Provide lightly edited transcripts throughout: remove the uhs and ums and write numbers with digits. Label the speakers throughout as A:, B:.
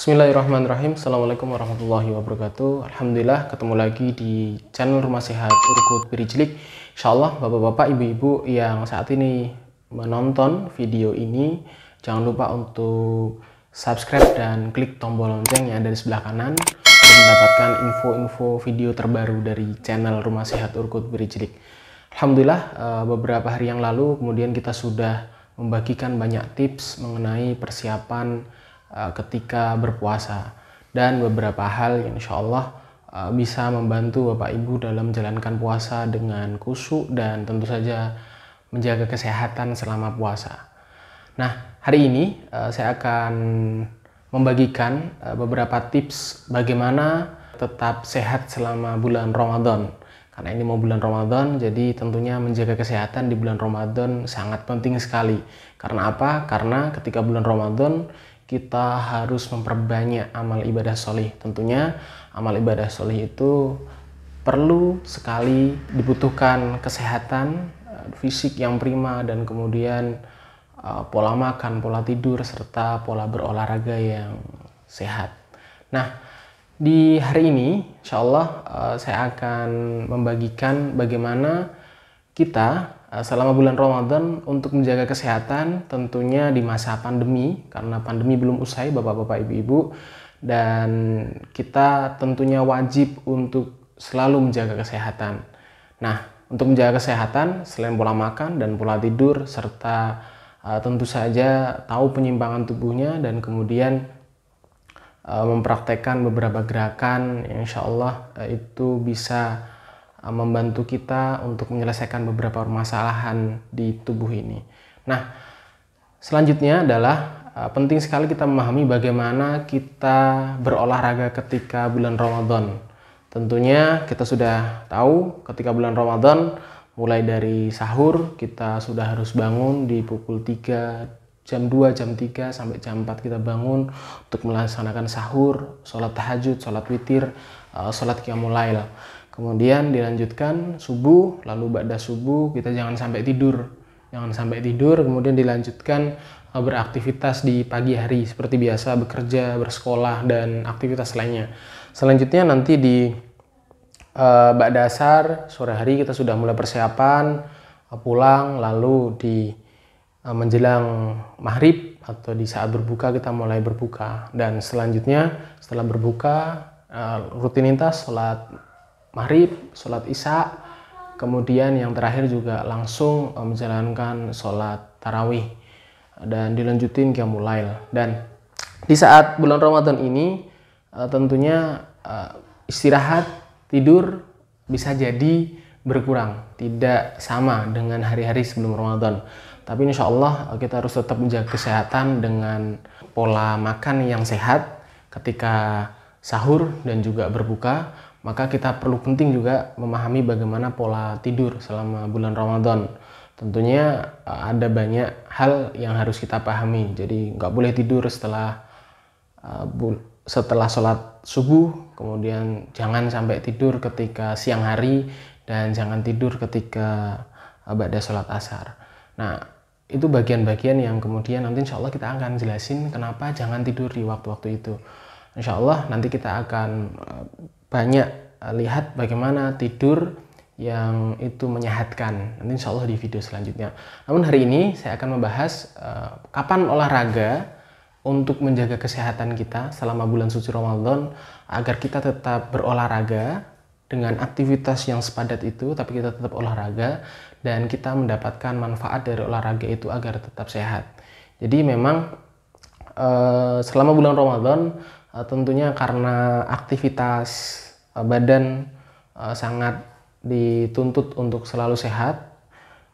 A: Bismillahirrahmanirrahim. Assalamualaikum warahmatullahi wabarakatuh. Alhamdulillah ketemu lagi di channel Rumah Sehat Urkut Birijlik. Insyaallah bapak-bapak, ibu-ibu yang saat ini menonton video ini, jangan lupa untuk subscribe dan klik tombol lonceng yang ada di sebelah kanan untuk mendapatkan info-info video terbaru dari channel Rumah Sehat Urkut Birijlik. Alhamdulillah beberapa hari yang lalu kemudian kita sudah membagikan banyak tips mengenai persiapan ketika berpuasa dan beberapa hal yang insya Allah bisa membantu Bapak Ibu dalam menjalankan puasa dengan khusyuk dan tentu saja menjaga kesehatan selama puasa. Nah, hari ini saya akan membagikan beberapa tips bagaimana tetap sehat selama bulan Ramadan. Karena ini mau bulan Ramadan, jadi tentunya menjaga kesehatan di bulan Ramadan sangat penting sekali. Karena apa? Karena ketika bulan Ramadan kita harus memperbanyak amal ibadah sholih. Tentunya amal ibadah sholih itu perlu sekali, dibutuhkan kesehatan fisik yang prima dan kemudian pola makan, pola tidur, serta pola berolahraga yang sehat. Nah, di hari ini insya Allah saya akan membagikan bagaimana kita selama bulan Ramadan untuk menjaga kesehatan tentunya di masa pandemi, karena pandemi belum usai bapak-bapak, ibu-ibu, dan kita tentunya wajib untuk selalu menjaga kesehatan. Nah, untuk menjaga kesehatan selain pola makan dan pola tidur serta tentu saja tahu penyimpangan tubuhnya dan kemudian mempraktekkan beberapa gerakan yang insya Allah itu bisa membantu kita untuk menyelesaikan beberapa permasalahan di tubuh ini. Nah, selanjutnya adalah penting sekali kita memahami bagaimana kita berolahraga ketika bulan Ramadan. Tentunya kita sudah tahu ketika bulan Ramadan mulai dari sahur kita sudah harus bangun di pukul 3, jam 2, jam 3 sampai jam 4 kita bangun untuk melaksanakan sahur, sholat tahajud, sholat witir, sholat qiyamul lail. Kemudian dilanjutkan subuh, lalu ba'da subuh kita jangan sampai tidur. Jangan sampai tidur, kemudian dilanjutkan beraktivitas di pagi hari seperti biasa, bekerja, bersekolah, dan aktivitas lainnya. Selanjutnya nanti di ba'da asar, sore hari kita sudah mulai persiapan, pulang, lalu di menjelang maghrib atau di saat berbuka kita mulai berbuka. Dan selanjutnya setelah berbuka, rutinitas sholat maghrib, sholat isya, kemudian yang terakhir juga langsung menjalankan sholat tarawih dan dilanjutin qiyamul lail. Dan di saat bulan Ramadan ini tentunya istirahat, tidur bisa jadi berkurang, tidak sama dengan hari-hari sebelum Ramadan. Tapi insya Allah kita harus tetap menjaga kesehatan dengan pola makan yang sehat ketika sahur dan juga berbuka. Maka kita perlu penting juga memahami bagaimana pola tidur selama bulan Ramadan. Tentunya ada banyak hal yang harus kita pahami. Jadi nggak boleh tidur setelah sholat subuh, kemudian jangan sampai tidur ketika siang hari, dan jangan tidur ketika ba'da sholat asar. Nah, itu bagian-bagian yang kemudian nanti insya Allah kita akan jelasin kenapa jangan tidur di waktu-waktu itu. Insya Allah nanti kita akan banyak lihat bagaimana tidur yang itu menyehatkan. Nanti insya Allah di video selanjutnya. Namun hari ini saya akan membahas kapan olahraga untuk menjaga kesehatan kita selama bulan suci Ramadan agar kita tetap berolahraga dengan aktivitas yang sepadat itu, tapi kita tetap olahraga dan kita mendapatkan manfaat dari olahraga itu agar tetap sehat. Jadi memang selama bulan Ramadan tentunya karena aktivitas badan sangat dituntut untuk selalu sehat,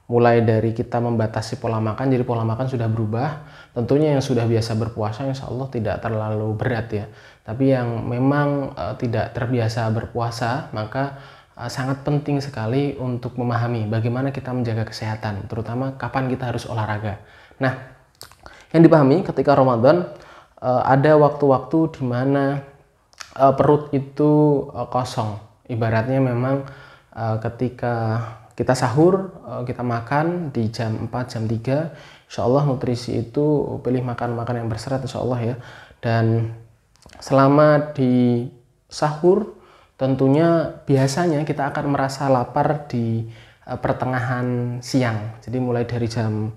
A: mulai dari kita membatasi pola makan, jadi pola makan sudah berubah. Tentunya yang sudah biasa berpuasa insya Allah tidak terlalu berat ya, tapi yang memang tidak terbiasa berpuasa maka sangat penting sekali untuk memahami bagaimana kita menjaga kesehatan, terutama kapan kita harus olahraga. Nah, yang dipahami ketika Ramadan ada waktu-waktu di mana perut itu kosong. Ibaratnya memang ketika kita sahur, kita makan di jam 4, jam 3, insya Allah nutrisi itu pilih makan-makan yang berserat insya Allah ya. Dan selama di sahur tentunya biasanya kita akan merasa lapar di pertengahan siang. Jadi mulai dari jam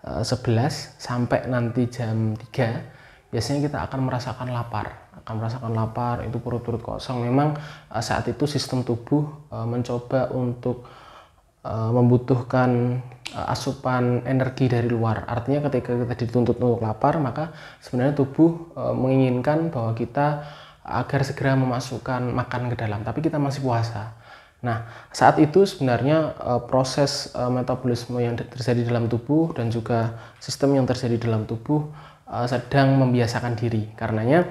A: 11 sampai nanti jam 3 biasanya kita akan merasakan lapar, itu perut kosong. Memang saat itu sistem tubuh mencoba untuk membutuhkan asupan energi dari luar. Artinya ketika kita dituntut untuk lapar, maka sebenarnya tubuh menginginkan bahwa kita agar segera memasukkan makan ke dalam, tapi kita masih puasa. Nah, saat itu sebenarnya proses metabolisme yang terjadi dalam tubuh dan juga sistem yang terjadi dalam tubuh sedang membiasakan diri. Karenanya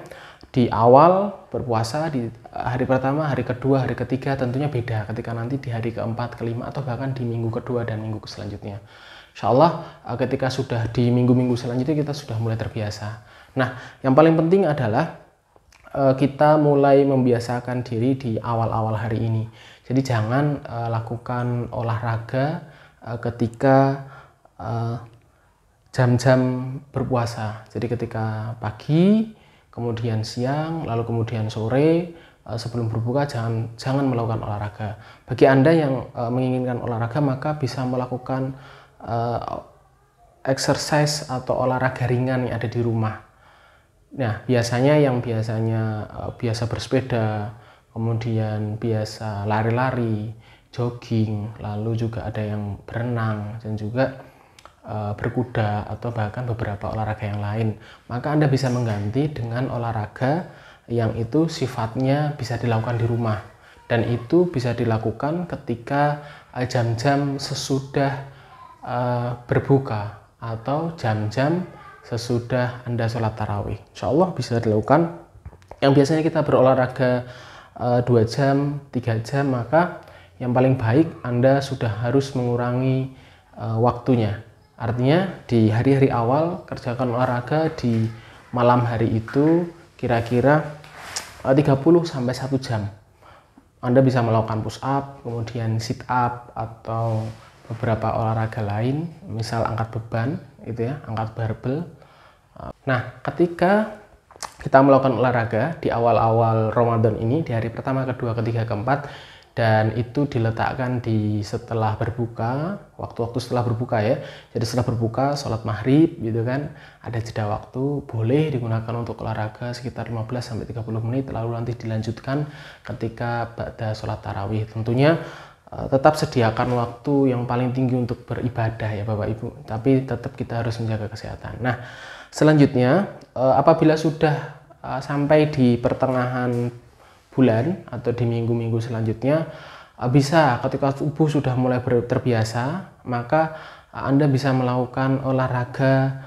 A: di awal berpuasa, di hari pertama, hari kedua, hari ketiga tentunya beda ketika nanti di hari keempat, kelima, atau bahkan di minggu kedua dan minggu selanjutnya. Insya Allah ketika sudah di minggu-minggu selanjutnya kita sudah mulai terbiasa. Nah, yang paling penting adalah kita mulai membiasakan diri di awal-awal hari ini. Jadi jangan lakukan olahraga ketika jam-jam berpuasa. Jadi ketika pagi, kemudian siang, lalu kemudian sore sebelum berbuka jangan melakukan olahraga. Bagi Anda yang menginginkan olahraga, maka bisa melakukan exercise atau olahraga ringan yang ada di rumah. Nah, biasanya biasa bersepeda, kemudian biasa lari-lari, jogging, lalu juga ada yang berenang dan juga berkuda atau bahkan beberapa olahraga yang lain. Maka Anda bisa mengganti dengan olahraga yang itu sifatnya bisa dilakukan di rumah, dan itu bisa dilakukan ketika jam-jam sesudah berbuka atau jam-jam sesudah Anda sholat tarawih. Insya Allah bisa dilakukan. Yang biasanya kita berolahraga 2 jam, 3 jam, maka yang paling baik Anda sudah harus mengurangi waktunya. Artinya di hari-hari awal kerjakan olahraga, di malam hari itu kira-kira 30 sampai 1 jam. Anda bisa melakukan push up, kemudian sit up, atau beberapa olahraga lain, misal angkat beban, itu ya, angkat barbel. Nah, ketika kita melakukan olahraga di awal-awal Ramadan ini, di hari pertama, kedua, ketiga, keempat, dan itu diletakkan di setelah berbuka, waktu-waktu setelah berbuka ya. Jadi setelah berbuka, sholat maghrib gitu kan, ada jeda waktu, boleh digunakan untuk olahraga sekitar 15-30 menit, lalu nanti dilanjutkan ketika ba'da sholat tarawih. Tentunya tetap sediakan waktu yang paling tinggi untuk beribadah ya Bapak Ibu, tapi tetap kita harus menjaga kesehatan. Nah, selanjutnya apabila sudah sampai di pertengahan bulan atau di minggu-minggu selanjutnya, bisa ketika tubuh sudah mulai terbiasa, maka Anda bisa melakukan olahraga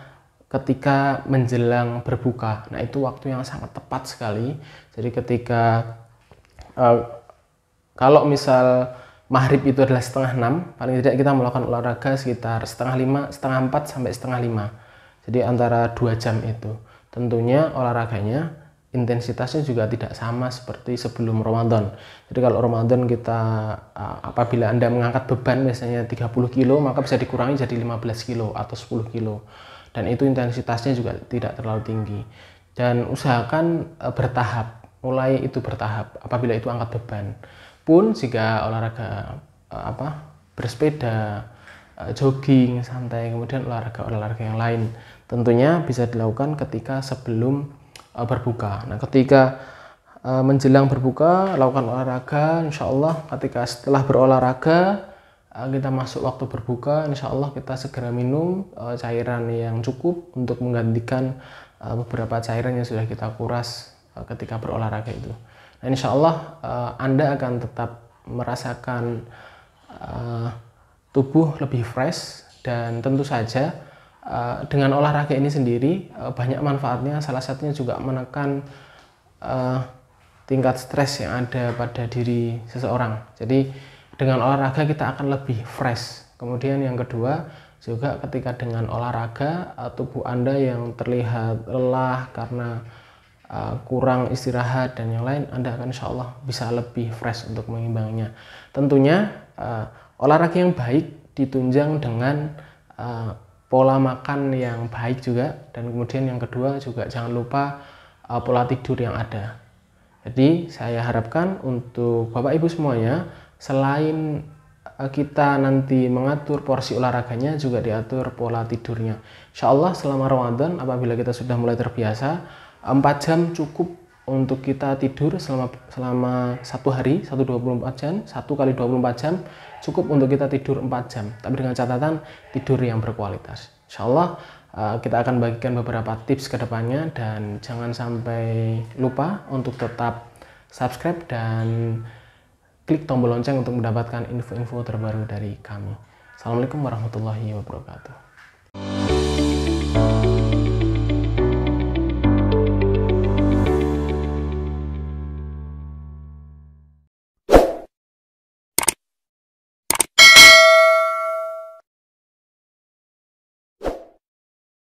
A: ketika menjelang berbuka. Nah, itu waktu yang sangat tepat sekali. Jadi ketika kalau misal maghrib itu adalah 4:30, paling tidak kita melakukan olahraga sekitar 4:30 sampai 4:30. Jadi antara 2 jam itu. Tentunya olahraganya intensitasnya juga tidak sama seperti sebelum Ramadan. Jadi kalau Ramadan kita apabila Anda mengangkat beban biasanya 30 kilo, maka bisa dikurangi jadi 15 kilo atau 10 kilo. Dan itu intensitasnya juga tidak terlalu tinggi. Dan usahakan bertahap, mulai itu bertahap apabila itu angkat beban. Pun jika olahraga bersepeda, jogging santai, kemudian olahraga yang lain, tentunya bisa dilakukan ketika sebelum berbuka. Nah, ketika menjelang berbuka lakukan olahraga, insya Allah ketika setelah berolahraga kita masuk waktu berbuka, insya Allah kita segera minum cairan yang cukup untuk menggantikan beberapa cairan yang sudah kita kuras ketika berolahraga itu. Nah, insya Allah Anda akan tetap merasakan tubuh lebih fresh, dan tentu saja dengan olahraga ini sendiri banyak manfaatnya. Salah satunya juga menekan tingkat stres yang ada pada diri seseorang. Jadi dengan olahraga kita akan lebih fresh. Kemudian yang kedua juga ketika dengan olahraga tubuh Anda yang terlihat lelah karena kurang istirahat dan yang lain, Anda akan insya Allah bisa lebih fresh untuk mengimbanginya. Tentunya olahraga yang baik ditunjang dengan pola makan yang baik juga, dan kemudian yang kedua juga jangan lupa pola tidur yang ada. Jadi saya harapkan untuk Bapak Ibu semuanya, selain kita nanti mengatur porsi olahraganya, juga diatur pola tidurnya. Insya Allah selama Ramadan, apabila kita sudah mulai terbiasa, 4 jam cukup untuk kita tidur selama satu hari, 1 24 jam, 1 kali 24 jam cukup untuk kita tidur 4 jam, tapi dengan catatan tidur yang berkualitas. Insya Allah kita akan bagikan beberapa tips ke depannya, dan jangan sampai lupa untuk tetap subscribe dan klik tombol lonceng untuk mendapatkan info-info terbaru dari kami. Assalamualaikum warahmatullahi wabarakatuh.